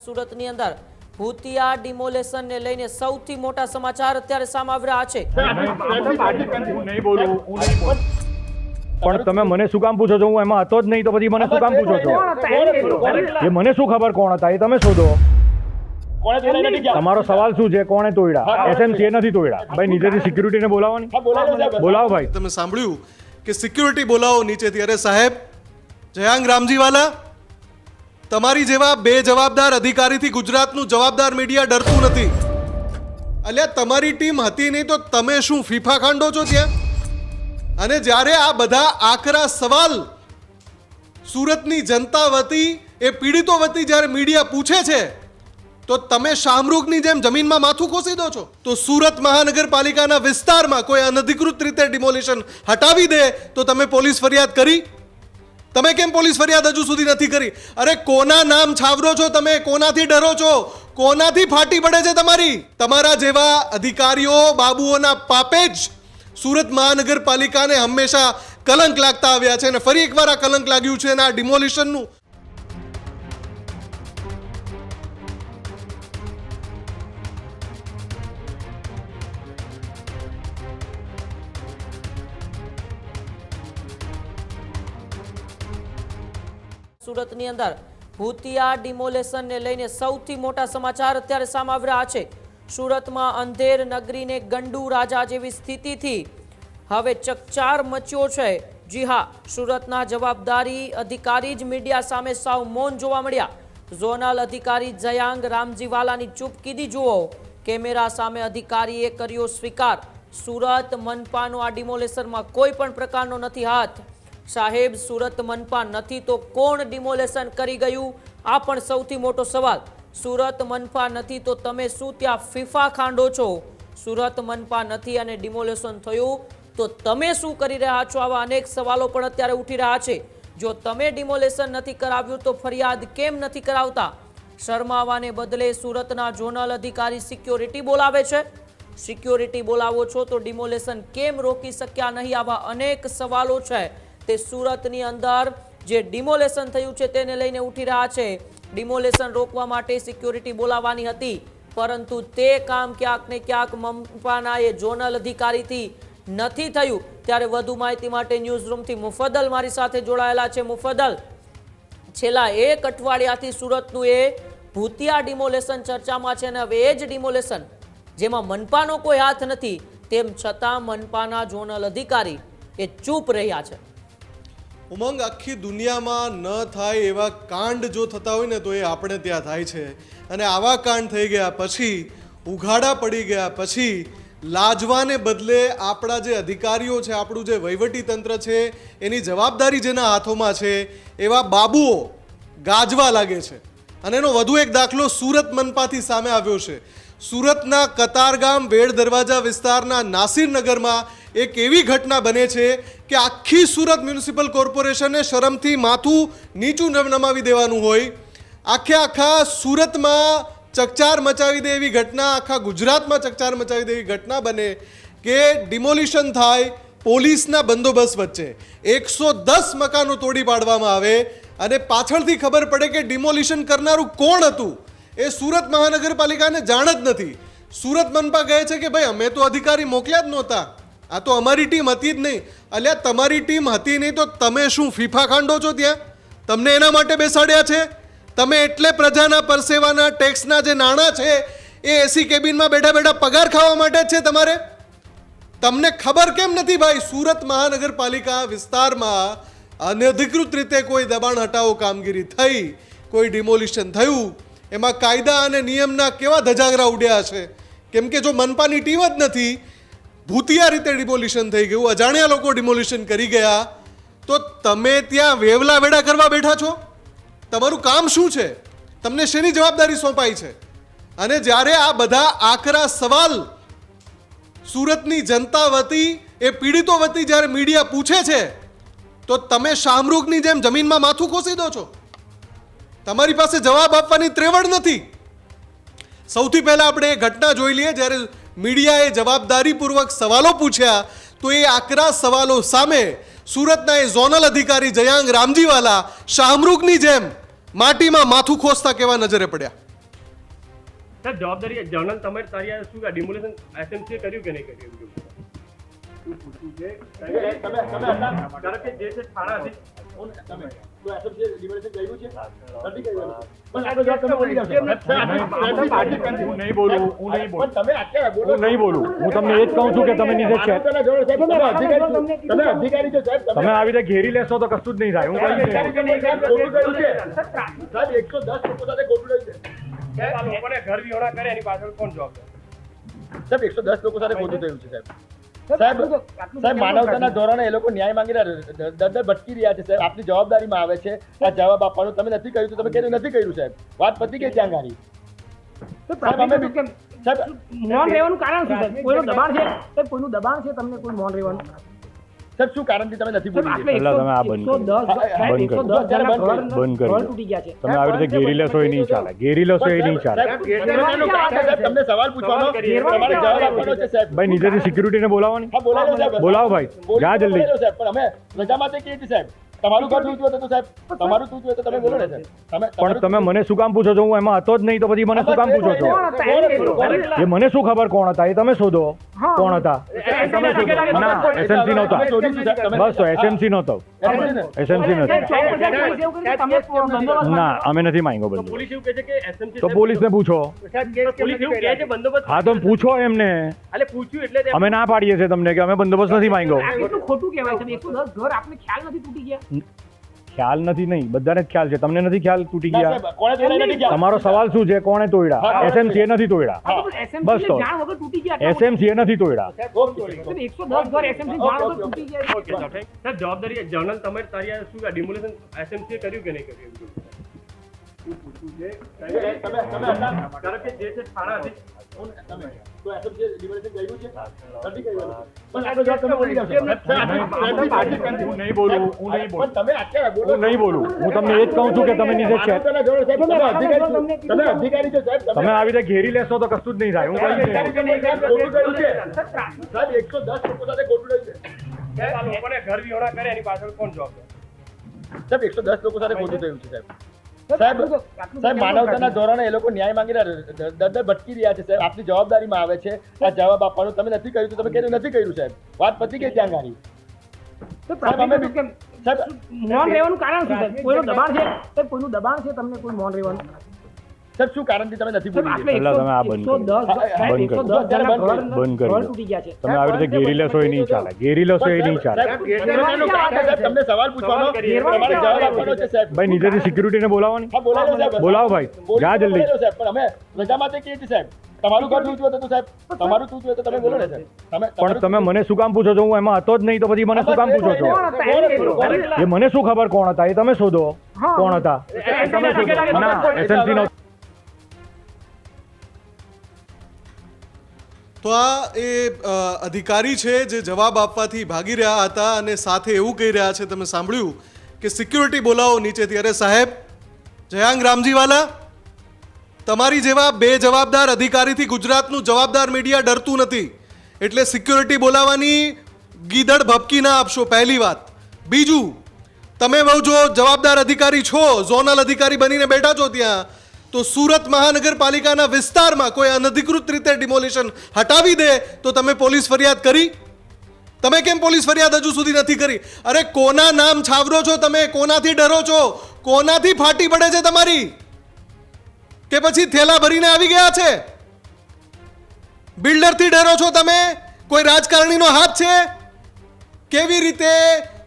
સુરતની અંદર ભૂતિયા ડિમોલેશન ને લઈને સૌથી મોટા સમાચાર અત્યારે સામે આવી રહ્યા છે। પણ તમે મને શું કામ પૂછો છો? હું એમાં હતો જ નહીં તો પછી મને શું કામ પૂછો છો? એ મને શું ખબર કોણ હતા? એ તમે શોધો। તમારો સવાલ શું છે? કોણે તોડ્યા? એસએમસીએ નથી તોડ્યા ભાઈ, નીચેથી સિક્યુરિટીને બોલાવવાની। બોલાવો ભાઈ। તમે સાંભળ્યું કે સિક્યુરિટી બોલાવો નીચેથી। અરે સાહેબ, જયાંગ રામજીવાલા, તમારી જેવા બેજવાબદાર અધિકારીથી ગુજરાતનું જવાબદાર મીડિયા ડરતું નથી। અલ્યા, તમારી ટીમ હતી નહીં તો તમે શું ફીફા ખાંડો છો ત્યાં? અને જ્યારે આ બધા આકરા સવાલ સુરતની જનતા વતી, એ પીડિતો વતી જ્યારે મીડિયા પૂછે છે તો તમે શામરૂખની જેમ જમીનમાં માથું ખોસી દો છો। તો સુરત મહાનગરપાલિકાના વિસ્તારમાં કોઈ અનધિકૃત રીતે ડિમોલિશન હટાવી દે તો તમે પોલીસ ફરિયાદ કરી? તમે કેમ પોલીસ ફરિયાદ હજુ સુધી નથી કરી? અરે કોના નામ છાવરો છો તમે? કોનાથી ડરો છો? કોનાથી ફાટી પડે છે તમારા જેવા અધિકારીઓ બાબુઓના પાપે જ સુરત મહાનગરપાલિકાને હંમેશા કલંક લાગતા આવ્યા છે અને ફરી એકવાર આ કલંક લાગ્યું છે અને આ ડિમોલિશનનું સુરતની અંદર ભૂતિયા ડિમોલેશન ને લઈને સૌથી મોટા સમાચાર અત્યારે સામે આવી રહ્યા છે। સુરતમાં અંધેર નગરીને ગંડુ રાજા જેવી સ્થિતિથી હવે ચકચાર મચ્યો છે। જી હા, સુરતના જવાબદારી અધિકારી જ મીડિયા સામે સાવ મૌન જોવા મળ્યા। ઝોનલ અધિકારી જયાંગ રામજીવાલાની ચૂપકીદી જુઓ। કેમેરા સામે અધિકારીએ કર્યો સ્વીકાર। સુરત મનપાનો આ ડિમોલેશનમાં કોઈ પણ પ્રકારનો નથી હાથ। સાહેબ, સુરત મનપા નથી તો કોણ ડિમોલેશન કરી ગયું? આ પણ સૌથી મોટો સવાલ। સુરત મનપા નથી તો તમે શું ત્યાં ફીફા ખાંડો છો? સુરત મનપા નથી અને ડિમોલેશન થયું તો તમે શું કરી રહ્યા છો? આવા અનેક સવાલો પણ અત્યારે ઉઠી રહ્યા છે। જો તમે ડિમોલેશન નથી કરાવ્યું તો ફરિયાદ કેમ નથી કરાવતા? શરમાવાને બદલે સુરતના ઝોનલ અધિકારી સિક્યોરિટી બોલાવે છે। સિક્યોરિટી બોલાવો છો તો ડિમોલેશન કેમ રોકી શક્યા નહીં? આવા અનેક સવાલો છે તે સુરતની અંદર જે ડિમોલેશન થયું છે તેને લઈને ઉઠી રહ્યા છે। ડિમોલેશન રોકવા માટે સિક્યોરિટી બોલાવવાની હતી, પરંતુ તે કામ ક્યાંક ને ક્યાંક મનપાના એ ઝોનલ અધિકારીથી નથી થયું। ત્યારે વધુ માહિતી માટે ન્યૂઝરૂમથી મુફદ્દલ મારી સાથે જોડાયેલા છે। મુફદ્દલ, છેલ્લા એક અઠવાડિયાથી સુરતનું એ ભૂતિયા ડિમોલેશન ચર્ચામાં છે અને હવે એ જ ડિમોલેશન જેમાં મનપાનો કોઈ હાથ નથી, તેમ છતાં મનપાના ઝોનલ અધિકારી એ ચૂપ રહ્યા છે। ઉમંગ, આખી દુનિયામાં ન થાય એવા કાંડ જો થતા હોય ને તો એ આપણે ત્યાં થાય છે। અને આવા કાંડ થઈ ગયા પછી, ઉઘાડા પડી ગયા પછી લાજવાને બદલે આપણા જે અધિકારીઓ છે, આપણું જે વહીવટી તંત્ર છે, એની જવાબદારી જેના હાથોમાં છે એવા બાબુઓ ગાજવા લાગે છે। અને એનો વધુ એક દાખલો સુરત મનપાથી સામે આવ્યો છે। સુરતના કતારગામ વેડ દરવાજા વિસ્તારના નાસિરનગરમાં એક એવી ઘટના બને છે કે આખી સુરત મ્યુનિસિપલ કોર્પોરેશને શરમથી માથું નીચું નમાવી દેવાનું હોય। આખા સુરતમાં ચકચાર મચાવી દે એવી ઘટના, આખા ગુજરાતમાં ચકચાર મચાવી દે એવી ઘટના બને કે ડિમોલિશન થાય પોલીસના બંદોબસ્ત વચ્ચે, 110 મકાનો તોડી પાડવામાં આવે અને પાછળથી ખબર પડે કે ડિમોલિશન કરનારું કોણ હતું એ સુરત મહાનગરપાલિકાને જાણ જ નથી। સુરત મનપા કહે છે કે ભાઈ, અમે તો અધિકારી મોકલ્યા જ નહોતા, આ તો અમારી ટીમ હતી જ નહીં। અલ્યા, તમારી ટીમ હતી નહીં તો તમે શું ફીફા ખાંડો છો ત્યાં? તમને એના માટે બેસાડ્યા છે? તમે એટલે પ્રજાના પરસેવાના ટેક્સના જે નાણાં છે એ એસી કેબિનમાં બેઠા બેઠા પગાર ખાવા માટે જ છે તમારે? તમને ખબર કેમ નથી ભાઈ? સુરત મહાનગરપાલિકા વિસ્તારમાં અનધિકૃત રીતે કોઈ દબાણ હટાવો કામગીરી થઈ, કોઈ ડિમોલિશન થયું, એમાં કાયદા અને નિયમના કેવા ધજાગરા ઉડ્યા છે। કેમ કે જો મનપાની ટીમ જ નથી, ભૂતિયા રીતે ડિમોલિશન થઈ ગયું, અજાણ્યા લોકો ડિમોલિશન કરી ગયા, તો તમે ત્યાં વેવલા વેડા કરવા બેઠા છો? તમારું કામ શું છે? તમને શેની જવાબદારી સોંપાઈ છે? અને જ્યારે આ બધા આકરા સવાલ સુરતની જનતા વતી, એ પીડિતો વતી જ્યારે મીડિયા પૂછે છે તો તમે શામરૂખની જેમ જમીનમાં માથું ખોસી દો છો। તમારી પાસે જવાબ આપવાની ત્રેવડ નથી। સૌથી પહેલા આપણે એ ઘટના જોઈ લઈએ જ્યારે મીડિયાએ જવાબદારીપૂર્વક સવાલો પૂછ્યા તો એ આકરા સવાલો સામે સુરતના એ ઝોનલ અધિકારી જયાંગ રામજીવાલા શામરૂખની જેમ માટીમાં માથું ખોસતા કેવા નજરે પડ્યા। સાહેબ જવાબદારી જર્નલ તમારી તારી આ શું ડિમોલેશન એસએમસી કર્યું કે નહીં કર્યું એમ કેવું કારણ કે જે છે થાણા હું નહીં બોલું હું નહીં બોલું હું તમને એ જ કહું છું કે તમે નીચે છે તમે આવી રીતે ઘેરી લેશો તો કશું જ નહીં થાય હું કહી આ લોકોને ઘર વિહોણા કરે એની પાછળ કોણ જવાબદાર? સાહેબ 110 લોકો સાથે ખોટું થયું છે સાહેબ માનવતાના ધોરણે એ લોકો ન્યાય માંગી રહ્યા દર ભટકી રહ્યા છે સાહેબ. આપની જવાબદારીમાં આવે છે આ જવાબ આપવાનો. તમે નથી કર્યું તો તમે કેમ નથી કર્યું સાહેબ? વાત પતી ગઈ ત્યાં ગાડી. સાહેબ અમે સાહેબ મૌન રહેવાનું કારણ શું છે? કોઈનું દબાણ છે? સાહેબ કોઈનું દબાણ છે તમને કોઈ મૌન રહેવાનું? સાહેબ શું કારણથી તમે નથી બોલી? પહેલા તમે આ બંધ કરો. બંધ કરી તૂટી ગયા છે. તમે આવી રીતે ઘેરી લેશો એ નહીં ચાલે. ઘેરી લેશો એ નહીં ચાલે. સાહેબ તમને સવાલ પૂછવાનો તમારે જવાબ આપવાનો છે સાહેબ. ભાઈ નીચેથી સિક્યુરિટીને બોલાવવાની. હા બોલાવો સાહેબ. બોલાવો ભાઈ. જા જલ્દી. સાહેબ પણ અમે રજા માટે કહીએ છીએ સાહેબ. તમારું ઘર તૂટ્યું હતું તો સાહેબ તમારું તૂટ્યું હતું તમે બોલો ને સાહેબ. પણ તમે મને શું કામ પૂછો છો? હું એમાં હતો જ નહીં તો પછી મને શું કામ પૂછો છો? એ મને શું ખબર કોણ હતા? એ તમે શોધો કોણ હતા. તમે શોધો. ના એસએમસી નહોતા. બસ તો એસએમસી નહોતો. એસએમસી નથી. ના અમે નથી માંગ્યો બંદોબસ્ત. પોલીસ એવું કહે છે કે એસએમસી તો પોલીસને પૂછો. પોલીસ એવું કહે છે બંદોબસ્ત હા તો પૂછો એમને. એટલે પૂછ્યું એટલે તે- અમે ના પાડીએ છીએ તમને કે અમે બંદોબસ્ત નથી માંગ્યો. આ કેટલું ખોટું કહેવાય છે? 110 ઘર આપને ખ્યાલ નથી તૂટી ગયા? ખ્યાલ નથી નહીં, બધાને જ ખ્યાલ છે. તમને નથી ખ્યાલ તૂટી ના ગયા? સાહેબ કોણે તોડ્યા નથી ગયા? તમારો સવાલ શું છે? કોણે તોડ્યા? એસએમસી નથી તોડ્યા. આ તો SMC બસ તો. ને જાણ વગર તૂટી ગયા આટલા એસએમસી નથી તોડ્યા. બધા. 110 ઘર SMC જાણ વગર તૂટી ગયા. ઓકે સાહેબ જવાબદારી જર્નલ તમારી તારી આ શું ડિમોલેશન એસએમસી કર્યું કે નહીં કર્યું એમ કેવું કારણ કે જે છે થાણા હું નહીં બોલું હું નહીં બોલું તમે અત્યારે બોલો. હું નહીં બોલું. હું તમને એ જ કહું છું કે તમે નીચે છે. માનવતાના ધોરણે સાહેબ તમે અધિકારી છો સાહેબ. તમે આવી રીતે ઘેરી લેશો તો કશું જ નહીં થાય હું કહી ખોટું કર્યું છે સાહેબ. 110 લોકો સાથે ખોટું થયું છે સાહેબ આ લોકોને ઘર વિહોણા કરે એની પાછળ કોણ જવાબદાર? સાહેબ 110 લોકો સાથે ખોટું થયું છે સાહેબ. સાહેબ માનવતાના ધોરણે એ લોકો ન્યાય માંગી રહ્યા દર ભટકી રહ્યા છે સાહેબ. આપની જવાબદારીમાં આવે છે આ જવાબ આપવાનો. તમે નથી કર્યું તો તમે કેમ નથી કર્યું સાહેબ? વાત પતી ગઈ ત્યાં ગાડી. સાહેબ અમે સાહેબ મૌન રહેવાનું કારણ શું છે? કોઈનું દબાણ છે? સાહેબ કોઈનું દબાણ છે તમને કોઈ મૌન રહેવાનું? સાહેબ શું કારણથી તમે નથી સાહેબ બોલી? આટલે પહેલા તમે આ બંધ કરો. 110 બંધ કરી દો. તૂટી ગયા છે. તમે આવી રીતે ઘેરી લેશો એ નહીં ચાલે. ઘેરી લેશો એ નહીં ચાલે. સાહેબ તમને સવાલ પૂછવાનો તમારે જવાબ આપવાનો છે સાહેબ. ભાઈ નીચેથી સિક્યુરિટીને બોલાવવાની. હા બોલાવો સાહેબ. બોલાવો ભાઈ. જા જલ્દી. સાહેબ પણ અમે રજા માટે કહીએ છીએ સાહેબ. તમારું ઘર તૂટ્યું હતું તો સાહેબ તમારું તૂટ્યું હતું તમે બોલો ને સાહેબ. પણ તમે મને શું કામ પૂછો છો? હું એમાં હતો જ નહીં તો પછી મને શું કામ પૂછો છો? એ મને શું ખબર કોણ હતા? એ તમે શોધો કોણ હતા. તમે શોધો. ના એસએમસી નહોતા. તો આ એ અધિકારી છે જે જવાબ આપવાથી ભાગી રહ્યા હતા અને સાથે એવું કહી રહ્યા છે, તમે સાંભળ્યું કે સિક્યુરિટી બોલાવો નીચેથી. અરે સાહેબ જયાંગ રામજીવાલા, તમારી જેવા બે જવાબદાર અધિકારીથી ગુજરાતનું જવાબદાર મીડિયા ડરતું નથી, એટલે સિક્યુરિટી બોલાવવાની ગીદડ ભપકી ના આપશો, પહેલી વાત. બીજું, તમે બહુ જો જવાબદાર અધિકારી છો, ઝોનલ અધિકારી બનીને બેઠા છો ત્યાં, તો સુરત મહાનગરપાલિકાના વિસ્તારમાં કોઈ અનધિકૃત રીતે ડિમોલિશન હટાવી દે તો તમે પોલીસ ફરિયાદ કરી? તમે કેમ પોલીસ ફરિયાદ હજુ સુધી નથી કરી? અરે કોના નામ છાવરો છો તમે? કોનાથી ડરો છો? કોનાથી ફાટી પડે છે તમારી? કે પછી થેલા ભરીને આવી ગયા છે? બિલ્ડરથી ડરો છો તમે? કોઈ રાજકારણીનો હાથ છે? કેવી રીતે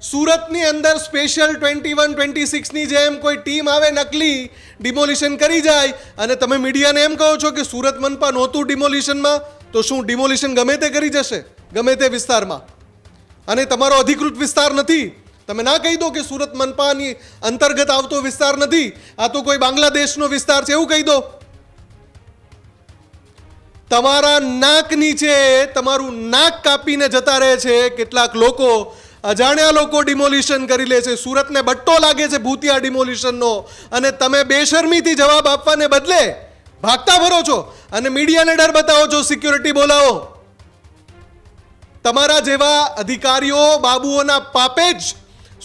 સુરતની અંદર સ્પેશિયલ 21-26ની જેમ કોઈ ટીમ આવે નકલી ડિમોલિશન કરી જાય અને તમે મીડિયાને એમ કહો છો કે સુરત મનપા નહોતું ડિમોલિશનમાં? તો શું ડિમોલિશન ગમે તે કરી જશે ગમે તે વિસ્તારમાં? અને તમારો અધિકૃત વિસ્તાર નથી? તમે ના કહી દો કે સુરત મનપાની અંતર્ગત આવતો વિસ્તાર નથી, આ તો કોઈ બાંગ્લાદેશનો વિસ્તાર છે, એવું કહી દો. તમારા નાક નીચે તમારું નાક કાપીને જતા રહે છે કેટલાક લોકો, અજાણ્યા લોકો ડિમોલિશન કરી લે છે. સુરતને બટ્ટો લાગે છે ભૂતિયા ડિમોલિશનનો અને તમે બેશરમીથી જવાબ આપવાને બદલે ભાગતા ફરો છો અને મીડિયાને ડર બતાવો છો. સિક્યુરિટી બોલાવો. તમારા જેવા અધિકારીઓ બાબુઓના પાપે જ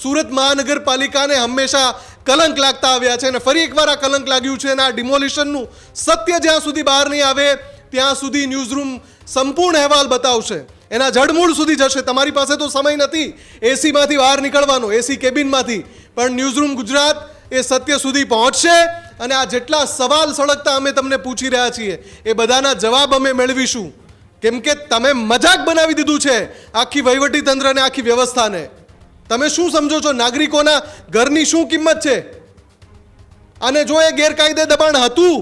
સુરત મહાનગરપાલિકાને હંમેશા કલંક લાગતા આવ્યા છે અને ફરી એકવાર આ કલંક લાગ્યું છે અને આ ડિમોલિશનનું સત્ય જ્યાં સુધી બહાર નહીં આવે ત્યાં સુધી ન્યૂઝરૂમ સંપૂર્ણ અહેવાલ બતાવશે, એના જડમૂળ સુધી જશે. તમારી પાસે તો સમય નથી એસીમાંથી બહાર નીકળવાનો, એસી કેબિનમાંથી, પણ ન્યૂઝરૂમ ગુજરાત એ સત્ય સુધી પહોંચશે અને આ જેટલા સવાલ સળગતા અમે તમને પૂછી રહ્યા છીએ એ બધાના જવાબ અમે મેળવીશું. કેમ કે તમે મજાક બનાવી દીધું છે આખી વહીવટી તંત્રને, આખી વ્યવસ્થાને. તમે શું સમજો છો નાગરિકોના ઘરની શું કિંમત છે? અને જો એ ગેરકાયદે દબાણ હતું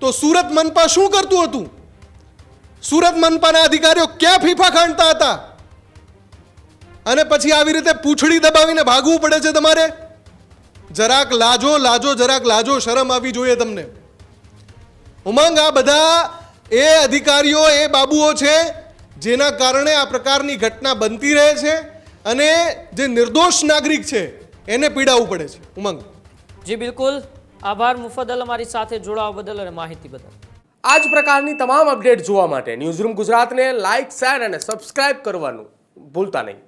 તો સુરત મનપા શું કરતું હતું? સુરત મનપાના અધિકારીઓ ક્યાં ફીફા ખાંડતા હતા? અને પછી આવી રીતે પૂંછડી દબાવીને ભાગવું પડે છે તમારે? જરાક લાજો, જરાક લાજો, શરમ આવી જોઈએ તમને. ઉમંગ, આ બધા એ અધિકારીઓ, એ બાબુઓ છે જેના કારણે આ પ્રકારની ઘટના બનતી રહે છે અને જે નિર્દોષ નાગરિક છે એને પીડાવવું પડે છે. ઉમંગ જી બિલકુલ, આભાર મુફદ્દલ અમારી સાથે જોડાવા બદલ અને માહિતી બદલ. આ જ પ્રકારની તમામ અપડેટ જોવા માટે ન્યૂઝરૂમ ગુજરાતને લાઇક, શેર અને સબસ્ક્રાઇબ કરવાનું ભૂલતા નહીં.